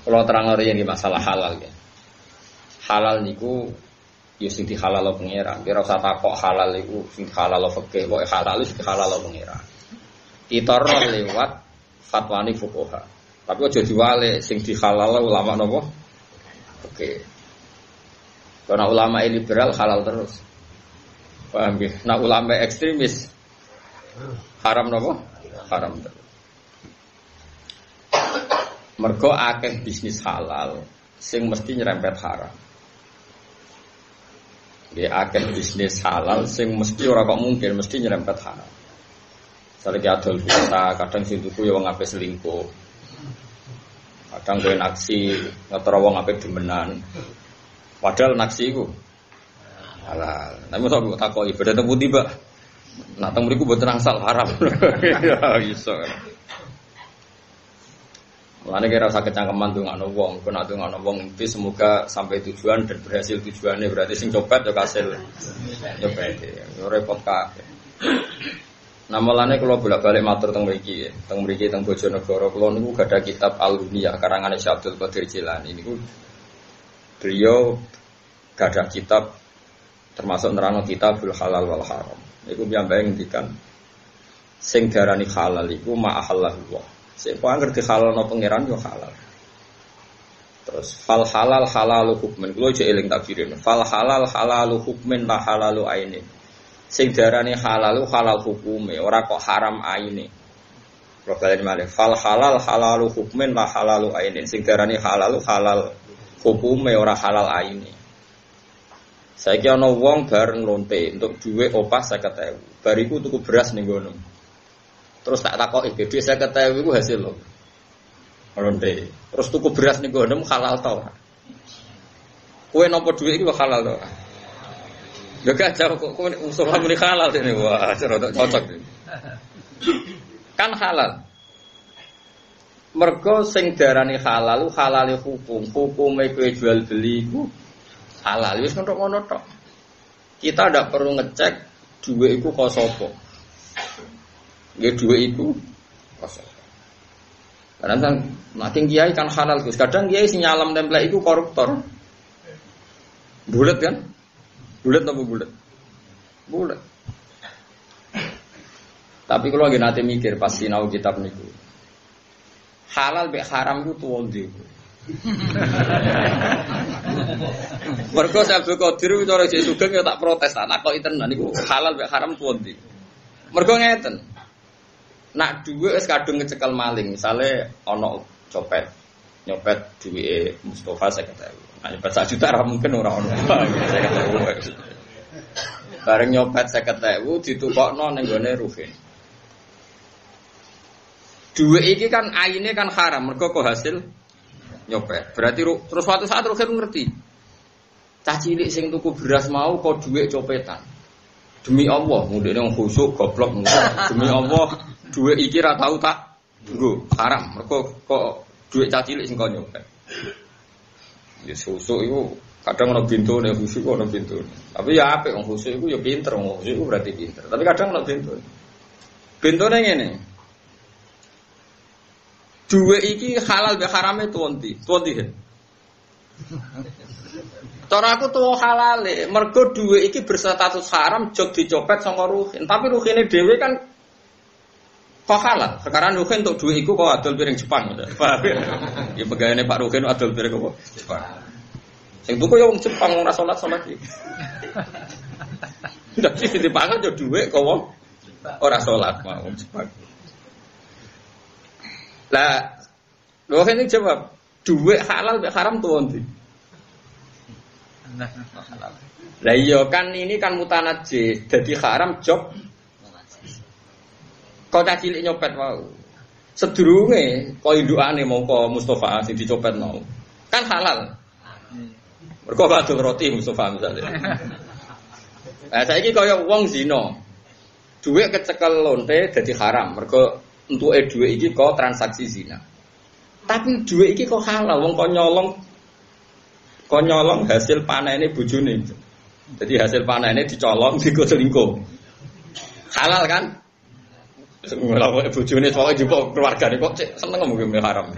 Kalau terang lagi yang masalah halal ya. Halal niku ya sing dihalalo pangeran. Kira usah takok halal iku sing dihalalo fikih, kok halal wis dihalalo pangeran. Kita lewat fatwani fuqaha. Tapi aja diwale sing dihalalo ulama napa? Oke. Karena ulama liberal halal terus. Paham nggih? Nah ulama ekstremis haram napa? Haram terus. Mergo akeh bisnis halal sing mesti nyerempet haram. Ya akeh bisnis halal sing mesti ora kok mungkin mesti nyerempet haram. Saiki adol bisa kadang sing tuku ya wong ape selingkuh. Kadang kowe naksi ngetro wong ape demenan. Padahal naksi iku halal. Nek mosok takoki beda teng pundi, Mbak? Nak teng mriku mboten angsal haram. Ya iso. Mulane kira usah kecangkeman ndongakno wong, kok nak ndongakno wong iki semoga sampai tujuan dan berhasil tujuannya berarti sing copet yo kasil nyopet. Yo repot kabeh. Nah mulane kula bolak-balik matur teng mriki, teng Bojonegoro kula niku gadah kitab Al-Huniyah karangane Syekh Abdul Qadir Jilani niku beliau gadah kitab termasuk nerangno kitabul halal wal haram. Niku piyambake ngendikan sing diarani halal iku ma ahallallah. Siapa yang ngerti halal no pangeran yo halal. Terus fal halal halalu hukmen. Kulo aja eling takdirin. Fal halal halalu hukmen la halalu aini. Sing darani halalu halal hukume, ora kok haram aine. Kulo balen malih. Fal halal halalu hukmen la halalu aini. Sing darani halalu halal hukume ora halal aine. Saiki ana wong bareng lonte untuk dhuwit opah 50.000. Bariku tuku beras ning ngono. Terus tak takoki dhuwit 50.000 iku hasil lho. Lonte. Terus tuku beras ning ngono halal ta ora? Kowe nampa dhuwit iki halal ta ora? Ya gak jauh kok usul muni halal dene. Wah, rada cocok. Kan halal. Mergo sing darani halal halale hukum. Hukume kowe jual beli iku halal wis ngono tok. Kita ndak perlu ngecek dhuwit iku kok sapa. Nggih dhuwit iku kok sapa. Kadang makin kiai kan halal Gus. Kadang kiai sing nyalam template iku koruptor. Bulet kan? Bulet apa bulet? Bulet. Tapi kalau lagi nanti mikir pas sinau kitab niku. Halal be haram ku tuwa ndi. Mergo Abdul Qadir cara Jek Sugeng ya tak protes tak kok tenan niku halal mek haram tuwa ndi. Mergo ngeten. Nak dhuwit wis kadung ngecekel maling, misale ana copet, nyopet dhuwite Mustofa 50.000. Nah, nyopet 1 juta ora mungkin ora ono. Bareng nyopet 50.000 ditukokno ning gone Ruhin. Dhuwit iki kan aine kan haram, mergo kok hasil nyopet. Berarti terus suatu saat Ruhin ngerti. Cah cilik sing tuku beras mau kok dhuwit copetan. Demi Allah, mundine wong khusuk goblok. Demi Allah, dhuwit iki ra tau tak nggo, haram. Mergo kok dhuwit cah cilik sing kok nyopet. Ya khusuk iku kadang ana bintone, khusuk ana bintone. Tapi ya apik wong khusuk iku ya pinter, wong khusuk iku berarti pinter. Tapi kadang ana bintone. Bintone ngene. Dhuwit iki halal be harame tuwenti. Tuwenti. Cara aku tuwa halale, mergo dhuwit iki berstatus haram jog dicopet saka Ruhin. Tapi Ruhine dhewe kan kok halal. Sekarang Ruhin untuk dhuwit iku kok adol piring Jepang. Paham ya? Ya pegawene Pak Ruhin adol piring kok Jepang. Sing tuku ya wong Jepang ora salat-salat iki. Ndak sih dipangan yo dhuwit kok wong ora salat mau wong Jepang. Lah, Ruhin iki jawab, dhuwit halal mek haram tuwa ndi? Lah iya kan ini kan mutanajis, dadi haram job. Kok cah cilik nyopet mau. Sedurunge kok indukane mongko Mustofa sing dicopet mau. Kan halal. Mergo badul roti Mustofa misale. Lah saiki kaya wong zina. Dhuwit kecekel lonte dadi haram, mergo entuke dhuwit iki kok transaksi zina. Tapi dhuwit iki kok halal, wong kok nyolong hasil panene bojone. Jadi hasil panene dicolong digo selingkuh. Halal kan? Nglawan bojone pokoke jupuk keluargane kok seneng mungkin haram.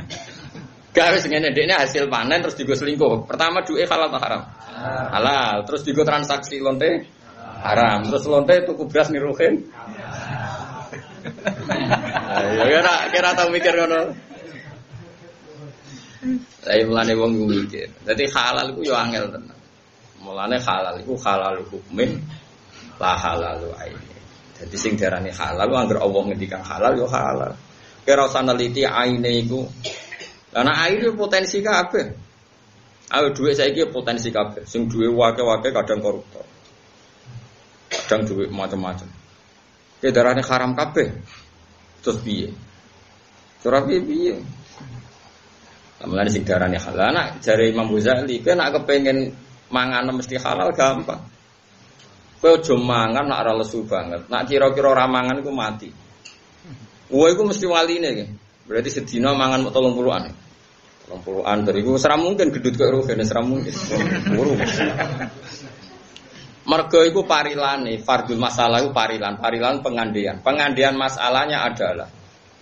Gak wis ngene ndekne hasil panen terus digo selingkuh. Pertama duwe halal atau haram? Halal. Terus digo transaksi lonte haram. Terus lonte tuku beras niruhin. Ya kira tau mikir ngono. Lah mulane wong mikir. Dadi halal iku yo angel tenan. Mulane halal iku halal hukmin la halal aine. Dadi sing diarani halal ku anggere Allah ngendikan halal yo halal. Kira usah neliti aine iku. Karena aine potensi kabeh. Ayo dhuwit saiki potensi kabeh. Sing duwe wake-wake kadang koruptor. Kadang duwe macam-macam. Ki darane haram kabeh. Terus piye? Ora piye? Mulane sing diarani halal. Nek jare Imam Ghazali, kowe nek kepengin mangan mesti halal gampang. Kowe aja mangan nek ora lesu banget. Nek kira-kira ora mangan iku mati. Kowe iku mesti waline iki. Berarti sedina mangan 30-an. 30-an dari iku ora mungkin gedut kok rugen ora mungkin. Mergo iku parilane, fardul masalah iku parilan pengandian. Pengandian masalahnya adalah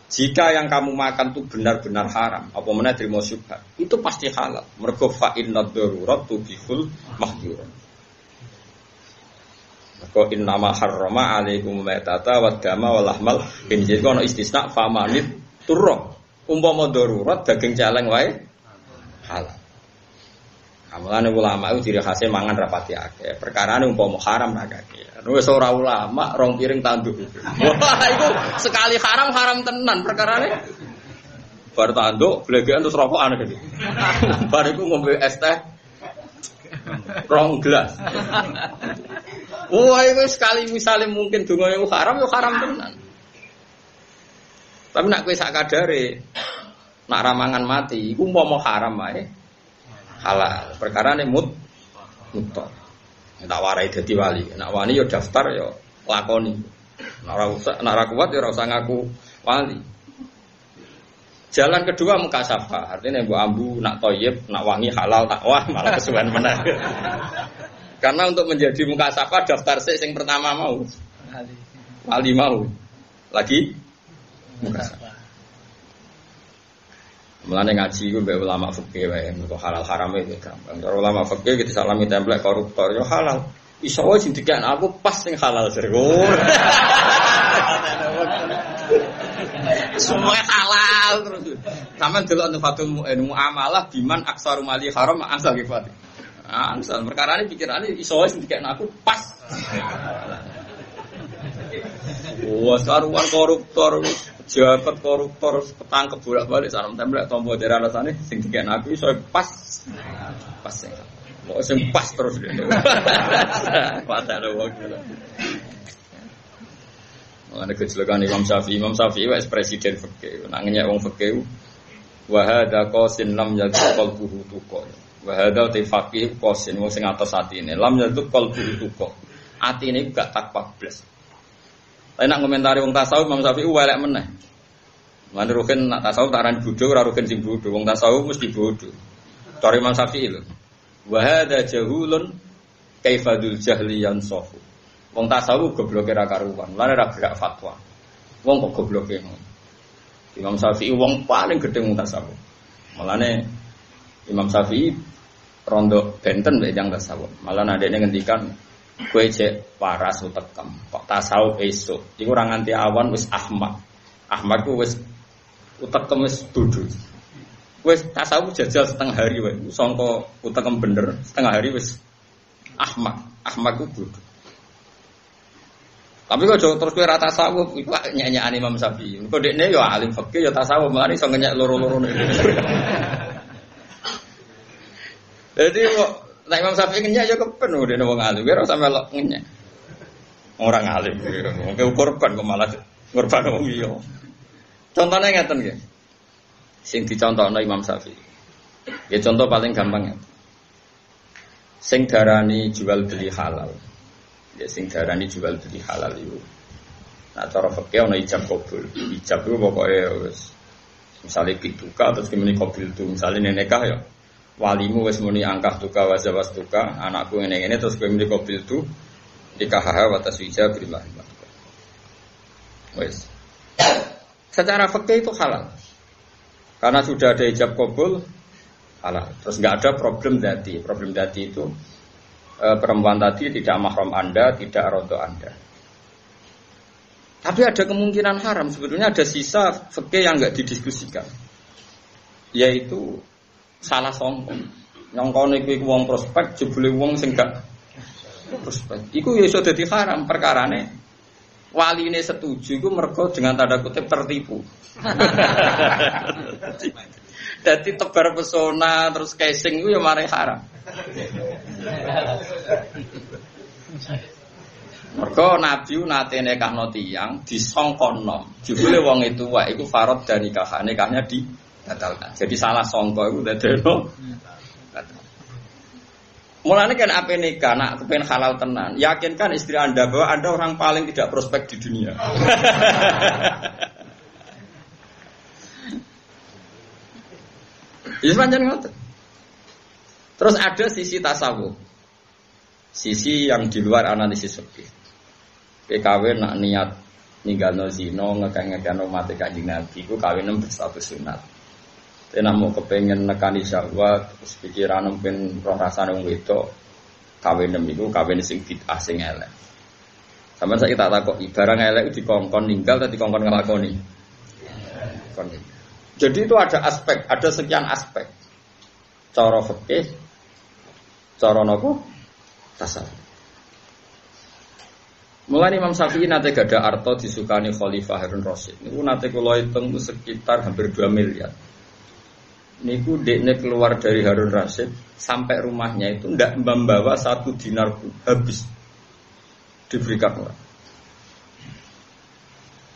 jika yang kamu makan itu benar-benar haram, apa mana terima syubhat, itu pasti halal. Mergo fa inna darurat tubihul mahdzur. Mergo innama harrama alaikum maitata wad dama wal lahmal khinzir. Kono istisna famanit turra. Umpama darurat daging celeng wae halal. Amane ulama itu ciri khasnya mangan rapati akeh. Perkarane umpama haram ra akeh. Wis ora ulama rong piring tanduk. Wah, itu sekali haram tenan perkarane. Bar tanduk blegekan terus rokokan gitu. Bar iku ngombe es teh rong gelas. Wah, itu sekali misalnya mungkin donga iku haram yo haram tenan. Tapi nek kowe sak kadare nak ramangan mati iku umpama haram wae halal. Perkarane mutlak. Tak warai dadi wali. Nek wani yo daftar yo lakoni. Nek ora kuat yo ora usah ngaku wali. Jalan kedua mukasafah. Artinya mbok ambu nak thayyib, nak wangi halal tak wah malah kesuwen meneh. Karena untuk menjadi mukasafah daftar sing pertama mau wali mau. Lagi mukasafah. Mulane ngaji ku mbek ulama fikih wae, kok halal haram itu gampang. Kalau ulama fikih kita salami template koruptor yo halal. Iso wae sing dikek aku pas sing halal jare. Semua halal terus. Sampeyan delok nufatul muamalah biman aksaru mali haram asal kifat. Ansal perkarane pikirane iso wae sing dikek aku pas. Wah, saruan koruptor, jabat koruptor, ketangkep bolak-balik sarem templek tombo daerah alasane sing dikek aku iso pas sing. Kok sing pas terus. Padahal wong. Ana kecelakaan Imam Syafi'i wis presiden fikih. Nang nyek wong fikih wa hadza qasin lam yadul qalbuhu tuqa. Wa hadza tifaqih qasin wong sing atos atine. Lam yadul qalbuhu tuqa. Atine gak takwa blas. Tapi nak komentari wong tasawuf Imam Syafi'i welek meneh. Mane rugen nak tasawuf tak arani bodho ora rugen sing bodho. Wong tasawuf mesti bodho. Cara Imam Syafi'i lho. Wa hadza jahulun kaifadul jahli yansafu. Wong tasawuf gobloke ra karuan. Lane ra gerak fatwa. Wong kok gobloke ngono. Imam Syafi'i wong paling gedhe wong tasawuf. Malane Imam Syafi'i rondo benten mek yang tasawuf. Malah adekne ngendikan kowe cek waras utekem kok tasawuf esuk iku ora nganti awan wis ahmak ku wis utekem wis dudu wis tasawuf jajal setengah hari wae sangka utekem bener setengah hari wis ahmak ku dudu tapi kok terus kowe ora tasawuf iku nyanyian Imam Syafi'i kok dekne yo alim fikih yo tasawuf mlane iso ngenyek loro-lorone jadi kok nek Imam Syafi'i ngenyek ya kepen dene wong alim, ora usah melok ngenyek. Orang alim, wong korban kok malah korban wong liya. Contone ngeten nggih. Sing dicontohno Imam Syafi'i. Ya contoh paling gampang ya. Sing darani jual beli halal. Ya sing darani jual beli halal itu. Nah cara fikih ana ijab qabul. Ijab itu pokoke wis misale pituka terus kemene qabul itu misale nikah ya. Walimu wis muni angkah tuka wazawas tuka anakku ngene-ngene terus kowe muni qabil tu nikah wa taswija bil mahmud. Wis. Secara fikih itu halal. Karena sudah ada ijab kabul, terus nggak ada problem dati. Problem dati itu perempuan tadi tidak mahram Anda, tidak rodo Anda. Tapi ada kemungkinan haram. Sebetulnya ada sisa fikih yang nggak didiskusikan, yaitu salah songkong. Nyongkone kuwi wong prospek, jebule wong sing gak prospek. Iku ya iso dadi haram perkarane. Waline setuju iku mergo dengan tanda kutip tertipu. Dadi tebar pesona terus casing iku ya mari haram. Mergo Nabi nate nekahno tiyang disongkono. Jebule wong itu wae iku farad dan nikahnya dibatalkan. Jadi salah sangka iku dadekno. Mulane kan ape nikah nak kepen halal tenan. Yakinkan istri Anda bahwa Anda orang paling tidak prospek di dunia. Ya pancen ngoten. Terus ada sisi tasawuf. Sisi yang di luar analisis fikih. PKW nak niat ninggalno zina ngekang-ngekang mate Kanjeng Nabi ku kawin berstatus sunat. Tenak mau kepengen nekani syahwat, terus pikiran mungkin roh rasane wong wedok kawin niku kawin sing bid'ah sing elek. Sampeyan saiki tak takoki, barang elek dikongkon ninggal atau dikongkon nglakoni? Jadi itu ada aspek, ada sekian aspek. Cara fikih, cara napa? Tasawuf. Mulai Imam Syafi'i nate gada arto disukani Khalifah Harun Rasyid. Niku nate kula hitung sekitar hampir 2 miliar. Niku dekne keluar dari Harun Rasyid sampai rumahnya itu ndak membawa 1 dinar pun habis diberikan orang.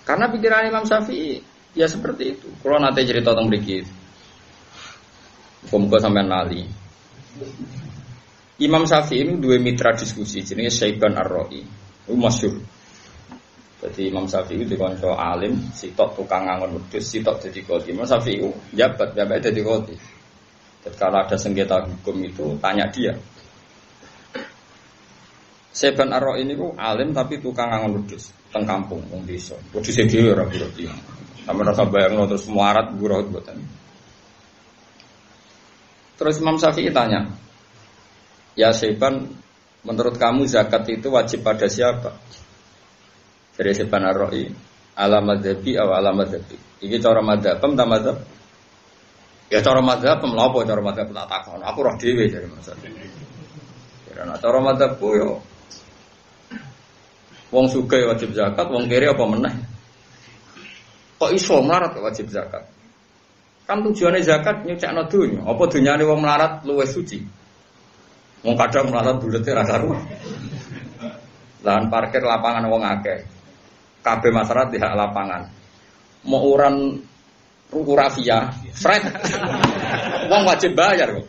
Karena pikiran Imam Syafi'i ya seperti itu. Kalau nanti cerita tentang mriki, muga sampean lali. Imam Syafi'i ini dua mitra diskusi jenenge Syaiban Ar-Ra'i. Itu masyhur. Jadi Imam Syafi'i itu dikonco alim, sitok tukang ngangon wedhus, sitok dadi qadhi. Imam Syafi'i jabat dadi qadhi. Jadi kalau ada sengketa hukum itu tanya dia. Syaiban Ar-Ra'i ini alim tapi tukang ngangon wedhus teng kampung wong desa. Wedhus e dhewe ora buruh iki. Sampe rasa bayangno terus muarat buruh mboten. Terus Imam Syafi'i tanya, "Ya Syaiban, menurut kamu zakat itu wajib pada siapa?" Dari Syaiban Ar-Ra'i, ala madzhabi aw ala madzhabi. Iki cara madzhab, ta madzhab? Ya cara madzhab, lha apa cara madzhab tak takon. Aku roh dhewe jare maksud. Karena cara madzhabku yo wong sugih wajib zakat, wong kere apa meneh? Kok iso melarat wajib zakat? Kan tujuannya zakat nyucakno donya. Apa donyane wong melarat luwih suci? Wong kadang melarat bulete ra karuan. Lahan parkir lapangan wong akeh. Kabeh masyarakat di hak lapangan. Mau uran ruku rafia, fred. Wong wajib bayar kok.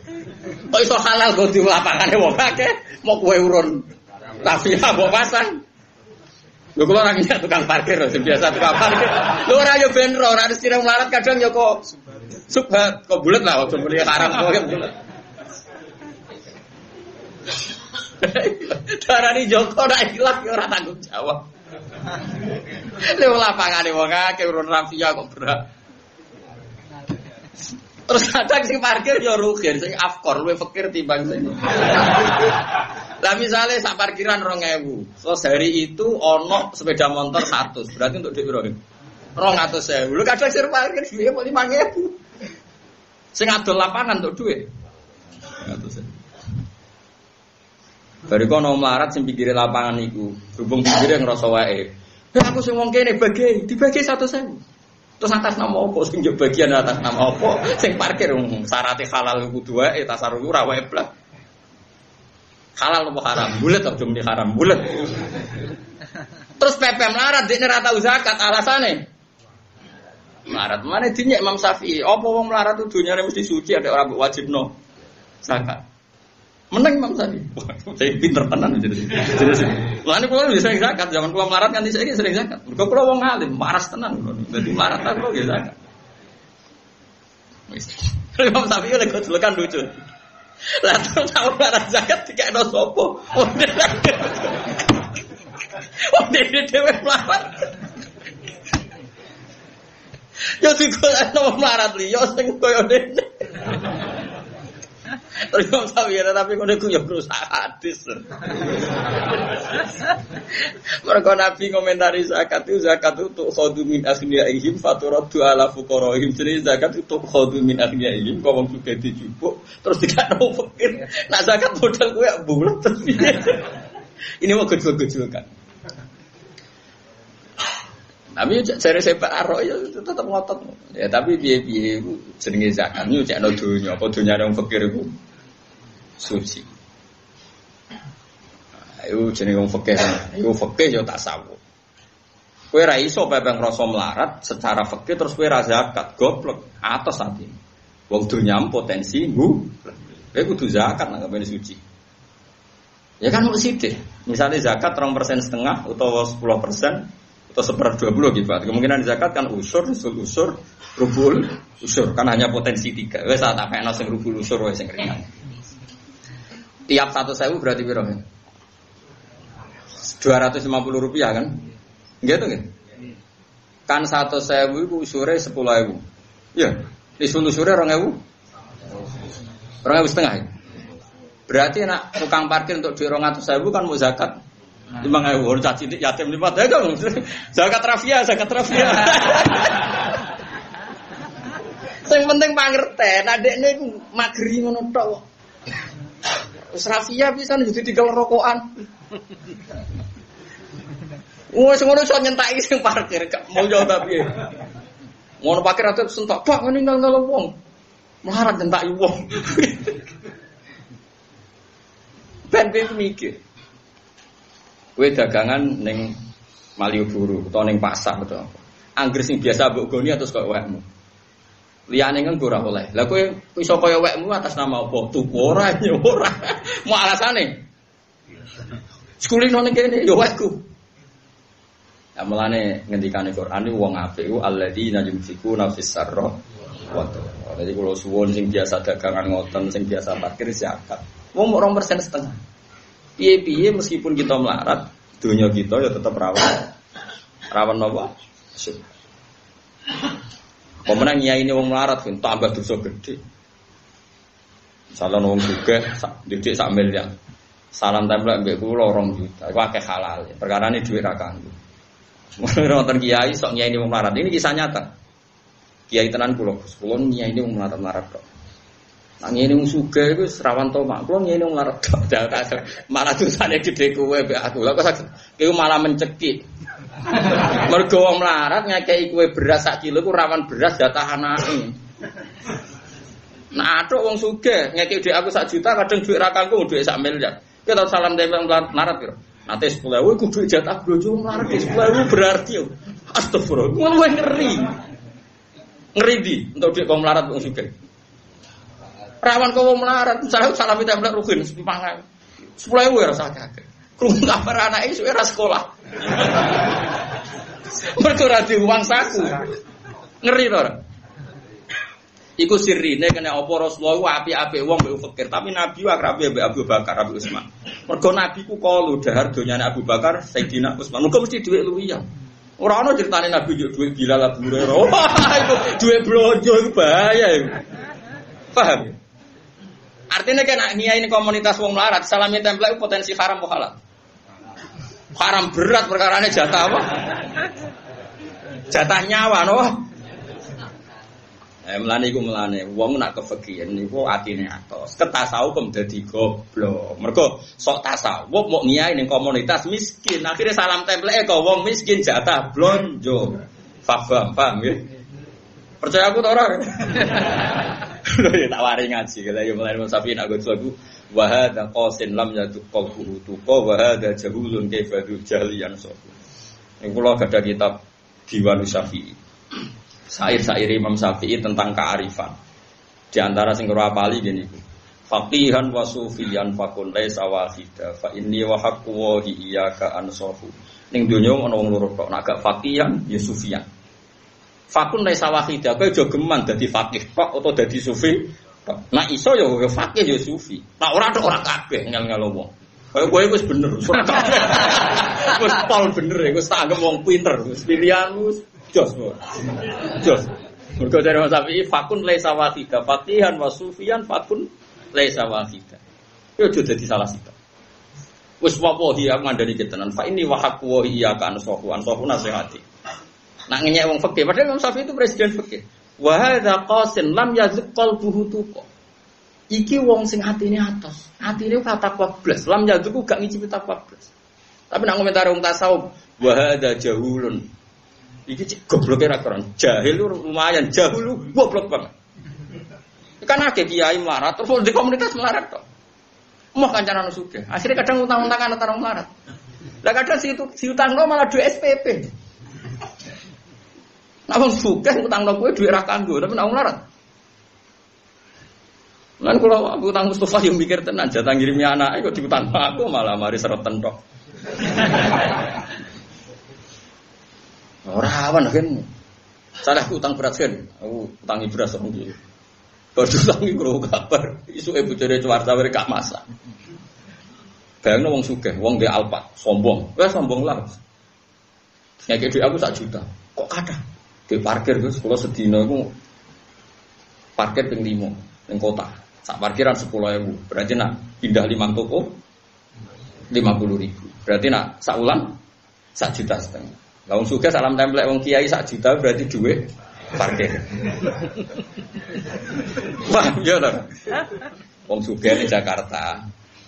Kok iso halal kok di lapangane wong akeh, mau kowe urun rafia mbok pasang. Lho kula ora ngira tukang parkir sing biasa tukang parkir. Lho ora yo ben ora harus sira melarat kadang yo kok subhat kok bulet lah ojo muni haram kok bulet. Darani Joko nek ilang ora tanggung jawab. Lha lapangane wong akeh urun rafia kok berat. Terus kadang sing parkir yo rugi, sing afkor luwih fakir timbang sing. Lah misale sak parkiran 2.000. Terus hari itu ono sepeda motor 100. Berarti untuk dhuwit piro? 200.000. Lho kadang sing parkir dhuwit 5.000. Sing adol lapangan untuk dhuwit 200.000. Bariku ono melarat sing pinggire lapangan iku, berhubung pinggire ngrasa wae. Aku sing wong kene dibagi 100.000. Terus atas nama apa sing yo bagian atas nama apa? Sing parkir syarat halal kudu wae tasarruf ora wae blas. Halal apa haram? Bulet aja muni haram, bulet. Terus PP melarat dekne ra tau zakat alasane. Melarat mana dinyek Imam Syafi'i? Apa wong melarat itu dunyane mesti suci ada ora wajibno zakat. Menang Imam Syafi'i. Wah, saya pinter tenan jadi. Lah niku kula bisa zakat, zaman kula melarat kan saiki sering zakat. Mergo kula wong alim, waras tenan kula. Dadi melarat kula nggih zakat. Wis. Imam Syafi'i lek gojlokan lucu. Lah terus tau melarat zakat dikekno sapa? Oh, dhewe melarat. Yo digolekno melarat liya sing kaya dene. Terus sampeyan tapi ngono iku ya rusak hadis. Mergo Nabi komentari zakat itu untuk khadu min aghniyaihim faturadu ala fuqaraihim. Jadi zakat itu khadu min aghniyaihim kok wong sugih dijupuk terus dikano fakir. Nah zakat modal kowe bulet terus piye? Ini mau gejol-gejolkan. Tapi jare sepak arok ya tetep ngotot. Ya tapi piye-piye iku jenenge zakat yo cekno donya apa donyane wong fakir iku suci. Ayo jenenge wong fakir. Iku fakir yo tasawuf. Kowe ra iso pepeng rasa melarat secara fakir terus kowe ra zakat, goblok. Atos ati. Wong donya potensi kowe kudu zakat nang kene suci. Ya kan mesti deh. Misalnya zakat 2,5% utawa 10%. Atau 1/20 gitu. Kemungkinan zakat kan usur, rubul, usur. Kan hanya potensi 3. Wes tak kena sing rubul usur wes sing ringan. Tiap 1.000 berarti piro kan? 250 rupiah kan? Gitu kan? Kan 1.000 itu usure 10.000. Iya. Nisul usure 2.000. 2.500. Berarti nak tukang parkir untuk 200.000 kan mau zakat 5.000 orang caci yatim 5 kan zakat rafia. Yang penting pangerten, adekne iku mageri ngono tok. Wis rafia pisan jadi 3 rokokan. Wes ngono iso nyentaki sing parkir, gak mau yo ta piye. Ngono parkir ate sentok, Pak ngene nang wong. Melarat nyentaki wong. Ben mikir. Kowe dagangan ning Malioboro utawa ning pasar betul. Angger sing biasa mbok goni atus kok wekmu. Liyane kan ora oleh. Lah kowe iso kaya wekmu atas nama apa? Tuku ora ya ora. Mau alasane. Sekulino ning kene ya wekku. Ya mulane ngendikane Quran iki wong apik ku alladzina yunfikuna fis sarra wa dharra. Dadi kula suwun sing biasa dagangan ngoten, sing biasa parkir zakat. Wong 2,5%. Piye-piye meskipun kita melarat, dunia kita ya tetap rawan. Rawan apa? Syukur. Pemenang nyai ini wong melarat pun tambah dosa gede. Misalnya wong juga didik sak miliar. Salam tempel mbek kula 2 juta. Iku akeh halal. Perkara ini duit ra kanggo. Wonten kiai sok nyai ini wong melarat. Ini kisah nyata. Kiai tenan kula, kula nyai ini wong melarat kok. Nang ngene wong sugih iku rawan to mak. Kulo ngene wong larat tok. Malah dosane gede kowe mbek aku. Lah kok iku malah mencekik. Mergo wong melarat ngekeki kowe beras sak kilo iku rawan beras jatah anake. Nah, atuk wong sugih ngekeki dhuwit aku 1 juta kadang dhuwit ra kanggo dhuwit 1 miliar. Ki tau salam tempel melarat piro? Nate 10.000 iku dhuwit jatah bojo melarat 10.000 berarti yo. Astagfirullah. Ngono wae ngeri. Ngeri ndi untuk dhuwit wong melarat wong sugih. Rawan kau melarat, saya salah minta belas rugen, semangat. 10.000 ya rasa kakek. Kurang kabar anak itu era sekolah. Berkurang di uang saku, ngeri orang. Iku sirine kena opo Rasulullah api-api wong mbek fakir, tapi Nabi akrabe mbek Abu Bakar, Abu Utsman. Mergo Nabi ku kalu dahar donyane Abu Bakar, Sayyidina Utsman. Mergo mesti dhuwit luwih. Ora ono critane Nabi yo dhuwit Bilal Abu Hurairah. Wah, iku dhuwit blonjo iku bahaya iku. Paham? Artinya kan niat ini komunitas wong melarat, salamin template potensi haram atau halal? Haram berat perkarane jatah apa? Jatah nyawa, no? Melane iku melane, wong nak kepegian niku atine atos. Ketasawuf kok dadi goblok. Mergo sok tasawuf mok niat ning komunitas miskin, akhirnya salam template kok wong miskin jatah blonjo. Paham ya? Percaya aku ta ora? Lho ya tak wari ngaji kala ya mulai musafi nak gojo wa hadza qasin lam yatuqul tuqa wa hadza jahulun kaifadu jahliyan sofu. Ning kula gadah kitab Diwan Syafi'i. Syair-syair Imam Syafi'i tentang kearifan. Di antara sing kula apali ngene iku. Faqihan wa sufiyan fakun laisa wahida fa inni wa haqqu wa iyyaka ansafu. Ning donya ana wong loro tok, nek gak faqihan ya sufiyan. Fakun laisa wahida, kowe aja geman dadi faqih tok utawa dadi sufi. Nek iso ya faqih ya sufi. Nek ora tok ora kabeh ngel-ngel wong. Kowe wis bener. Wis pol bener, wis tak anggap wong pinter, wis pilihan wis Jos. Jos. Mergo dari Mas Syafi'i fakun laisa wahida, faqihan wa sufiyan fakun laisa wahida. Yo aja dadi salah sita. Wis wallahi aku ngandani ketenan, fa ini wa haqqu wa iyyaka ansahu nasihati. Nak ngenyek wong fikih, padahal Imam Syafi'i itu presiden fikih. Wa hadza qasin lam yazq qalbuhu tuqa. Iki wong sing atine atos. Atine takwa blas, lam yazq gak ngicipi takwa blas. Tapi nak komentar wong tasawuf, wa hadza jahulun. Iki cek gobloke ra keren. Jahil lumayan, jahul goblok banget. Kan akeh kiai melarat terus di komunitas melarat kok. Mau kancanan sugih. Akhirnya kadang utang-utangan antara melarat. Lah kadang si utangno malah duwe SPP. Nek wong sugih utangno kowe duwe ra kanggo, tapi nek wong melarat. Lan kula utang Mustafa yo mikir tenan jatah ngirimi anake kok diutang aku malah mari seretan tok. Ora awan kan. Salah utang beras kan. Aku utangi beras orang iki. Baru utangi karo kabar. Isuke bojone cuarta wae gak masak. Bayangno wong sugih, wong ndek Alphard, sombong. Wes sombong lah. Nek dhuwit aku 1 juta. Kok kathah? Di parkir Gus, kula sedina iku parkir ping 5 ning kota. Sak parkiran 10.000. Berarti nak pindah 5 toko 50.000. Berarti nak sak wulan 1,5 juta. Lah wong sugih salam templek wong kiai 1 juta berarti duwe parkir. Wah, iya ta. Wong sugih di Jakarta.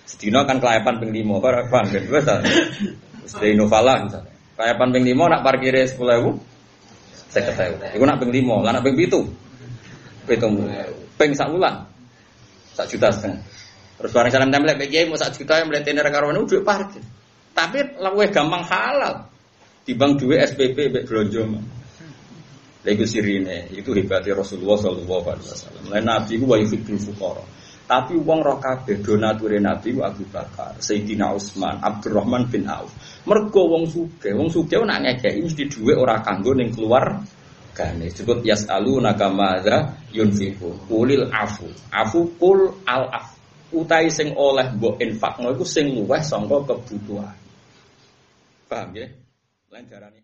Sedina kan kelayapan ping 5, paham ben wis ta. Wis Innovala misalnya. Kelayapan ping 5 nak parkire 10.000 50.000. Iku nak ping 5, lah nak ping 7. Ping sak wulan 1,5 juta. Terus bareng salam templek kiai mau 1 juta mletene karo ngono duwe parkir. Tapi luwih gampang halal. Dibang duwe SPP mbek blonjo. Lha iku sirine, itu hebatnya Rasulullah sallallahu alaihi wasallam. Lah nabi ku wa yuhibbul fuqara. Tapi wong roh kabeh donature nabi ku Abu Bakar, Sayyidina Utsman, Abdurrahman bin Auf. Mergo wong sugih nak ngekeki mesti dhuwit ora kanggo ning keluargane. Disebut yasaluna kamadza yunfiqu. Qulil afu. Afu qul al af. Utai sing oleh mbok infakno iku sing luwih saka kebutuhan. Paham ya? Lain darani